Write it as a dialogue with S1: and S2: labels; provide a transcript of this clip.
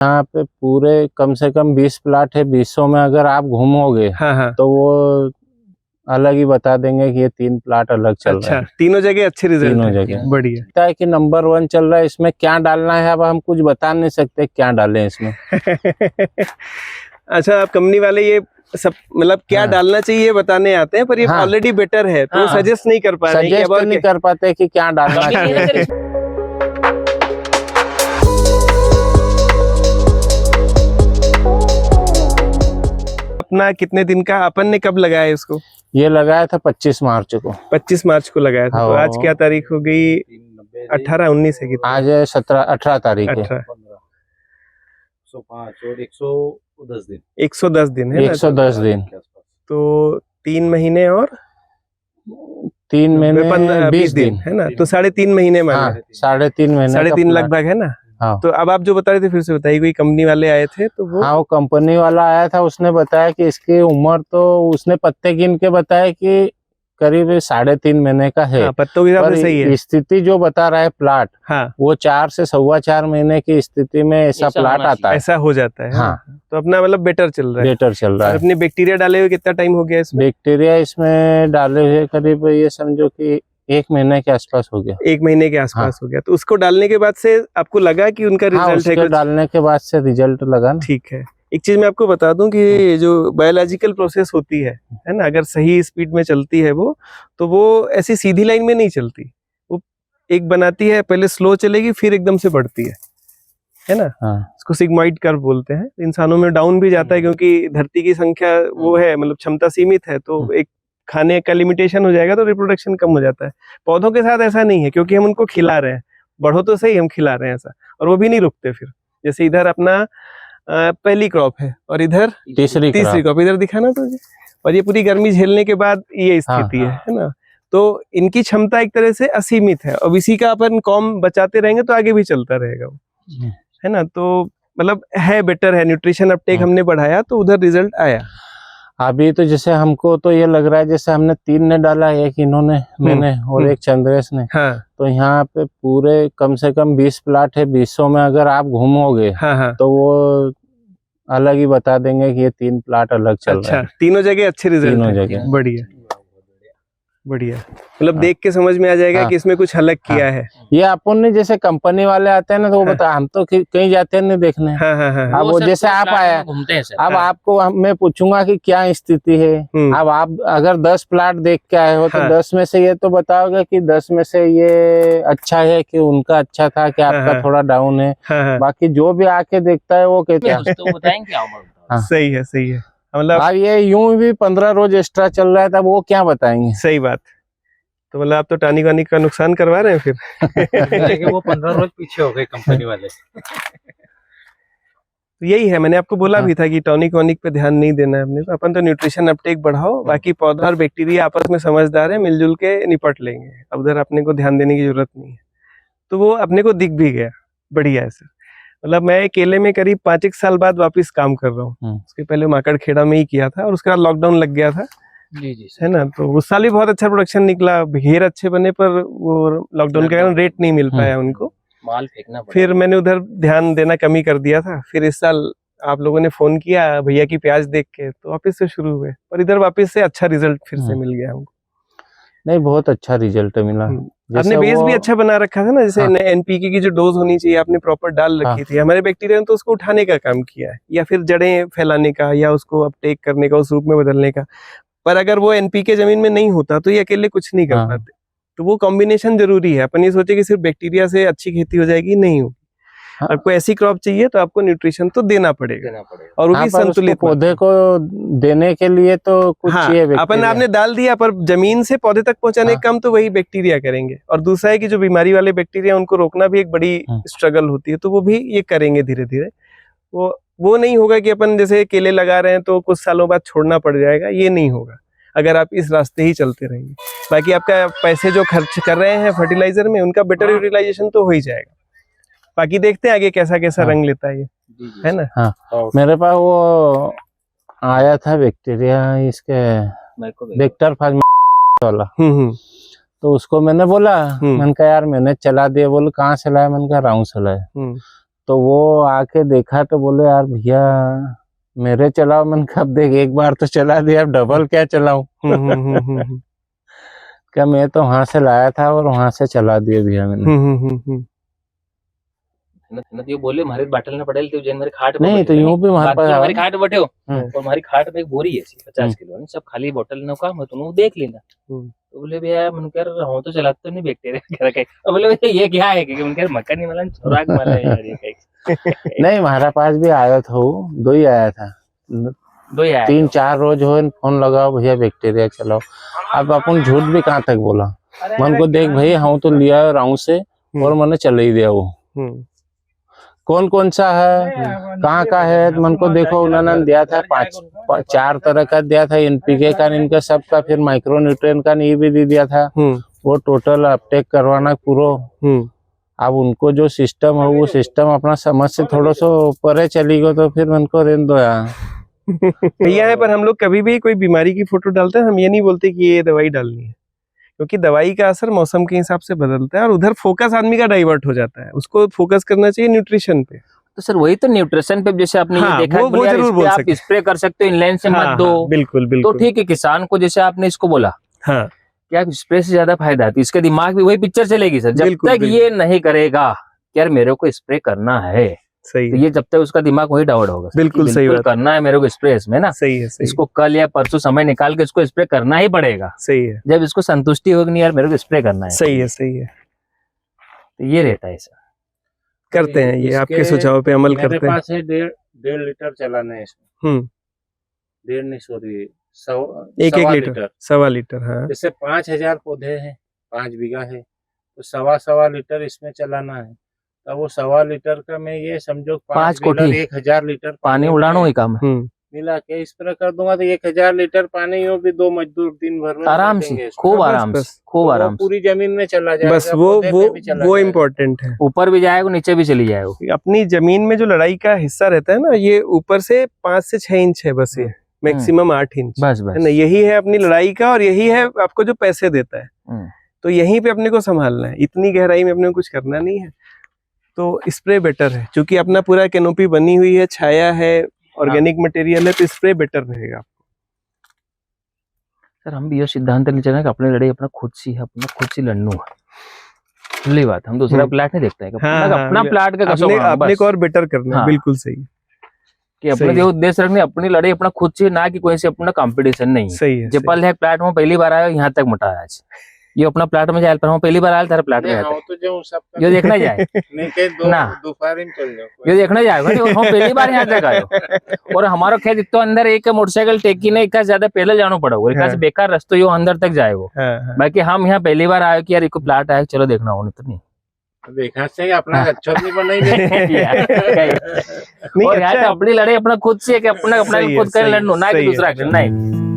S1: यहाँ पे पूरे कम से कम 20 प्लाट है। 20 में अगर आप घूमोगे तो वो अलग ही बता देंगे कि ये 3 प्लाट अलग चल रहा है।
S2: तीनों जगह अच्छे रिजल्ट
S1: तीनों जगह
S2: बढ़िया
S1: है कि नंबर 1 चल रहा है। इसमें क्या डालना है अब हम कुछ बता नहीं सकते क्या डालें इसमें।
S2: अच्छा, आप कंपनी वाले ये सब मतलब क्या डालना चाहिए ये बताने आते हैं, पर ये ऑलरेडी बेटर है तो सजेस्ट नहीं कर पा रहे हैं।
S1: सजेस्ट नहीं कर पाते कि क्या डालना चाहिए।
S2: अपना कितने दिन का अपन ने कब लगाया इसको?
S1: ये लगाया था 25 मार्च को।
S2: 25 मार्च को लगाया था। तो आज क्या तारीख हो गई? 18 19 है कितना?
S1: आज 18 तारीख है।
S3: 105 और 110 दिन
S2: 110 दिन है
S1: 110 दिन।
S2: तो 3 महीने और
S1: 3 महीने 20 दिन
S2: है ना, तो 3.5 महीने में
S1: 3.5 महीने
S2: 3.5 लगभग है ना। तो अब आप जो बता रहे थे फिर से बताइए। कोई कंपनी वाले आए थे तो वो
S1: कंपनी वाला आया था। उसने बताया कि इसकी उम्र, तो उसने पत्ते गिन के बताया कि करीब 3.5 महीने का है।
S2: पत्तों के हिसाब से सही है।
S1: स्थिति जो बता रहा है प्लाट, वो 4 से 4.25 महीने की स्थिति में ऐसा प्लाट आता है।
S2: ऐसा हो जाता है। तो अपना मतलब बेटर चल रहा है।
S1: बेटर चल रहा है।
S2: अपने बैक्टीरिया डाले हुए कितना टाइम हो गया इसमें?
S1: बैक्टीरिया इसमें डाले हुए करीब ये समझो कि 1 महीने के आसपास हो गया।
S2: 1 महीने के आसपास हो गया। तो उसको डालने के बाद से आपको लगा कि उनका रिजल्ट है?
S1: डालने के बाद से रिजल्ट लगा।
S2: ठीक है। एक चीज मैं आपको बता दूं कि जो बायोलॉजिकल प्रोसेस होती है ना, अगर सही स्पीड में चलती है वो, तो वो ऐसी सीधी लाइन में नहीं चलती। वो एक बनाती है, पहले स्लो चलेगी फिर एकदम से बढ़ती है ना। इसको सिग्मॉइड कर्व बोलते हैं। इंसानों में डाउन भी जाता है क्योंकि धरती की संख्या वो है, मतलब क्षमता सीमित है, तो एक खाने का लिमिटेशन हो जाएगा तो रिप्रोडक्शन कम हो जाता है। पौधों के साथ ऐसा नहीं है, क्योंकि हम उनको खिला रहे हैं। बढ़ो तो सही, हम खिला रहे हैं ऐसा, और वो भी नहीं रुकते फिर। जैसे इधर अपना पहली क्रॉप है और इधर तीसरी क्रॉप, इधर दिखाना तो, और ये पूरी गर्मी झेलने के बाद ये स्थिति है ना। तो इनकी क्षमता एक तरह से असीमित है, और इसी का अपन कॉम बचाते रहेंगे तो आगे भी चलता रहेगा वो, है ना। तो मतलब है बेटर है, न्यूट्रिशन अपटेक हमने बढ़ाया तो उधर रिजल्ट आया।
S1: अभी तो जैसे हमको तो ये लग रहा है जैसे हमने 3 ने डाला, एक इन्होंने, मैंने और एक चंद्रेश ने। तो यहाँ पे पूरे कम से कम 20 प्लाट है। 20 में अगर आप घूमोगे तो वो अलग ही बता देंगे कि ये 3 प्लाट अलग चल रहा है।
S2: तीनों जगह अच्छे रिजल्ट।
S1: तीनों जगह
S2: बढ़िया बढ़िया, मतलब देख के समझ में आ जाएगा कि इसमें कुछ अलग किया है।
S1: ये अपन ने जैसे कंपनी वाले आते हैं ना, तो वो बता, हम तो कहीं जाते हैं नहीं देखने। अब वो जैसे आप आया, अब आपको मैं पूछूंगा कि क्या स्थिति है। अब आप अगर 10 प्लाट देख के आए हो तो 10 में से ये तो बताओगे कि 10 में से ये अच्छा है कि उनका अच्छा था कि आपका थोड़ा डाउन है। बाकी जो भी आके देखता है वो कहते हैं
S2: सही है, सही है। मतलब
S1: अब ये यूं भी 15 रोज एक्स्ट्रा चल रहा है, तब वो क्या बताएंगे।
S2: सही बात। तो मतलब आप तो टानिक वानिक का नुकसान करवा रहे हैं फिर।
S3: वो 15 रोज पीछे हो गए कंपनी वाले।
S2: तो यही है, मैंने आपको बोला भी था कि टॉनिक वानिक पे ध्यान नहीं देना है अपने को। अपन तो न्यूट्रिशन अपटेक बढ़ाओ, बाकी पौधा और बैक्टीरिया आपस में समझदार है, मिलजुल के निपट लेंगे। अब उधर अपने को ध्यान देने की जरूरत नहीं है। तो वो अपने को दिख भी गया। बढ़िया है सर। मतलब मैं केले में करीब 5-1 साल बाद वापस काम कर रहा हूँ। उसके पहले माकड़खेड़ा में ही किया था, और उसके बाद लॉकडाउन लग गया था।
S3: जी
S2: है ना। तो उस साल भी बहुत अच्छा प्रोडक्शन निकला, घेर अच्छे बने, पर वो लॉकडाउन के कारण रेट नहीं मिल पाया उनको,
S3: माल फेंकना पड़ा।
S2: फिर मैंने उधर ध्यान देना कमी कर दिया था। फिर इस साल आप लोगों ने फोन किया भैया की प्याज देख के, तो वापस से शुरू हुए, और इधर वापस से अच्छा रिजल्ट फिर से मिल गया हमको।
S1: नहीं, बहुत अच्छा रिजल्ट मिला।
S2: आपने बेस भी अच्छा बना रखा था ना, जैसे एनपीके की जो डोज होनी चाहिए आपने प्रॉपर डाल रखी थी। हमारे बैक्टीरिया ने तो उसको उठाने का काम किया है, या फिर जड़ें फैलाने का, या उसको अपटेक करने का, उस रूप में बदलने का। पर अगर वो एनपीके जमीन में नहीं होता तो ये अकेले कुछ नहीं कर पाते। तो वो कॉम्बिनेशन जरूरी है। अपन ये सोचे कि सिर्फ बैक्टीरिया से अच्छी खेती हो जाएगी, नहीं होगी। आपको ऐसी क्रॉप चाहिए तो आपको न्यूट्रिशन तो देना पड़ेगा, और वो भी संतुलित।
S1: पौधे को देने के लिए तो कुछ चाहिए।
S2: अपन आपने डाल दिया, पर जमीन से पौधे तक पहुंचाने का काम तो वही बैक्टीरिया करेंगे। और दूसरा है कि जो बीमारी वाले बैक्टीरिया, उनको रोकना भी एक बड़ी स्ट्रगल होती है, तो वो भी ये करेंगे धीरे धीरे। वो नहीं होगा कि अपन जैसे केले लगा रहे हैं तो कुछ सालों बाद छोड़ना पड़ जाएगा, ये नहीं होगा अगर आप इस रास्ते ही चलते रहेंगे। बाकी आपका पैसे जो खर्च कर रहे हैं फर्टिलाइजर में, उनका बेटर यूटिलाइजेशन तो हो ही जाएगा। बाकी देखते हैं आगे कैसा कैसा रंग लेता है ये, है ना।
S1: मेरे पास वो आया था बैक्टीरिया, इसके वेक्टर फार्म वाला। तो उसको मैंने बोला, मैंने कहा यार मैंने चला दिया। बोले कहाँ से लाया? मैंने कहा राउंड से लाया। तो वो आके देखा तो बोले यार भैया मेरे चलाओ। मैंने कब देख एक बार तो चला दिया, अब डबल क्या चलाऊं। क्या मैं तो वहां से लाया था और वहां से चला दिया भैया मैंने।
S3: ये बोले मारे बाटल ने पड़ेल तो जैन मेरे खाट
S1: नहीं तो यूं भी हमारे पास
S3: हमारी खाट बैठे हो और हमारी खाट में एक बोरी है 50 किलो सब खाली बोतल ने का मत नु देख लेना। तो बोले भैया मन कर रहा तो चलाते तो नहीं बैक्टीरिया कह अब बोले भैया ये क्या है कि उनके मक्खनी वाला खुराक वाला है यार ये कहीं
S1: नहीं हमारा पास भी आया था वो, दो ही आया था, 3-4 रोज हो फोन लगाओ भैया बैक्टीरिया चलाओ। अब अपन झूठ भी कहाँ तक बोला। मन को देख भाई हम तो लिया राउंड से और मैंने चला ही दिया वो। कौन कौन सा है कहाँ का है मन को देखो उन्होंने दिया था 4 तरह का दिया था, एनपीके का इनका सबका, फिर माइक्रो न्यूट्रिएंट का ये भी दे दिया था। वो टोटल अपटेक करवाना पूरा। अब उनको जो सिस्टम है वो सिस्टम अपना समझ से थोड़ा सा परे चली गो तो फिर उनको रेन दो यार।
S2: भैया है पर हम लोग कभी भी कोई बीमारी की फोटो डालते हैं हम ये नहीं बोलते कि ये दवाई डालनी है, क्योंकि दवाई का असर मौसम के हिसाब से बदलता है और उधर फोकस आदमी का डाइवर्ट हो जाता है। उसको फोकस करना चाहिए न्यूट्रिशन पे।
S3: तो सर वही तो न्यूट्रिशन पे जैसे आपने
S2: हाँ,
S3: ये देखा
S2: वो जरूर बोल
S3: आप
S2: सकते
S3: स्प्रे कर सकते हो इनलाइन से मत दो।
S2: बिल्कुल
S3: तो
S2: बिल्कुल
S3: ठीक है किसान को जैसे आपने इसको बोला
S2: हाँ
S3: क्या स्प्रे से ज्यादा फायदा है, तो इसके दिमाग में वही पिक्चर चलेगी सर। जब तक ये नहीं करेगा यार मेरे को स्प्रे करना है
S2: सही
S3: तो ये जब तक उसका दिमाग वही डाउट होगा
S2: बिल्कुल सही बात
S3: करना है मेरे को स्प्रे इसमें ना।
S2: सही है
S3: इसको कल या परसों समय निकाल के इसको स्प्रे करना ही पड़ेगा।
S2: सही है
S3: जब इसको संतुष्टि होगी नहीं यार मेरे को स्प्रे करना है
S2: सही है सही है।
S3: तो ये रहता है सर।
S2: करते हैं ये आपके सुझाव पे अमल करते हैं।
S1: मेरे पास है 1.5 लीटर चलाना है इसमें। 1.5 नहीं सॉरी 1.25 लीटर
S2: 1.25 लीटर। हाँ
S1: जैसे 5000 पौधे हैं 5 बीघा है तो 1.25 लीटर इसमें चलाना है। तो वो 1.25 लीटर का मैं ये समझो
S3: 5 कोठी
S1: 1000 लीटर
S3: पानी उड़ाना ही काम है।
S1: मिला के स्प्रे कर दूंगा तो 1000 लीटर पानी यूं भी 2 मजदूर दिन भर में
S3: आराम से खूब आराम से खूब आराम से
S1: पूरी जमीन में चला जाएगा।
S2: बस वो इम्पोर्टेंट है।
S3: ऊपर भी जाएगा नीचे भी चली जाएगा।
S2: अपनी जमीन में जो लड़ाई का हिस्सा रहता है ना ये ऊपर से 5 से 6 इंच है बस, ये मैक्सिमम 8 इंच
S3: बस
S2: है ना। यही है अपनी लड़ाई का और यही है आपको जो पैसे देता है। तो यहीं पे अपने को संभालना है, इतनी गहराई में अपने को कुछ करना नहीं है। तो स्प्रे बेटर है क्योंकि अपना पूरा कैनोपी बनी हुई है, छाया है, ऑर्गेनिक मटेरियल है, तो स्प्रे बेटर रहेगा आपको।
S3: सर हम भी ये सिद्धांत नहीं चला कि अपने लड़ाई अपना खुद सी है, अपना खुद सी लड़नू है। खुली बात, हम दूसरा प्लाट नहीं देखते हैं। अपना प्लाट का
S2: अपने को और बेटर करना है। बिल्कुल सही
S3: कि अपने जो उद्देश्य रखने अपनी लड़ाई अपना खुद से, ना कि कोई से अपना कंपटीशन नहीं।
S2: सही है।
S3: जपल है प्लाट में पहली बार आया यहाँ तक मोटा है आज ये अपना प्लाट में जाए पर हम पहली बार आया था प्लाट में तो ये देखना जाए ना ये देखना जाएगा हम पहली बार यहाँ तक आए और हमारा खेत इतना अंदर एक मोटरसाइकिल टेकी नहीं का ज्यादा पहले जाना पड़ेगा एक बेकार रास्ता यो अंदर तक जाएगा। बाकी हम यहाँ पहली बार आए कि यार एक प्लाट आया चलो देखना हो तो नहीं
S1: देखना चाहिए अपना अच्छा नहीं बनाई
S3: और यहाँ अपनी लड़ाई अपना खुद से अपना खुद कर लड़ना ना कि दूसरा नहीं।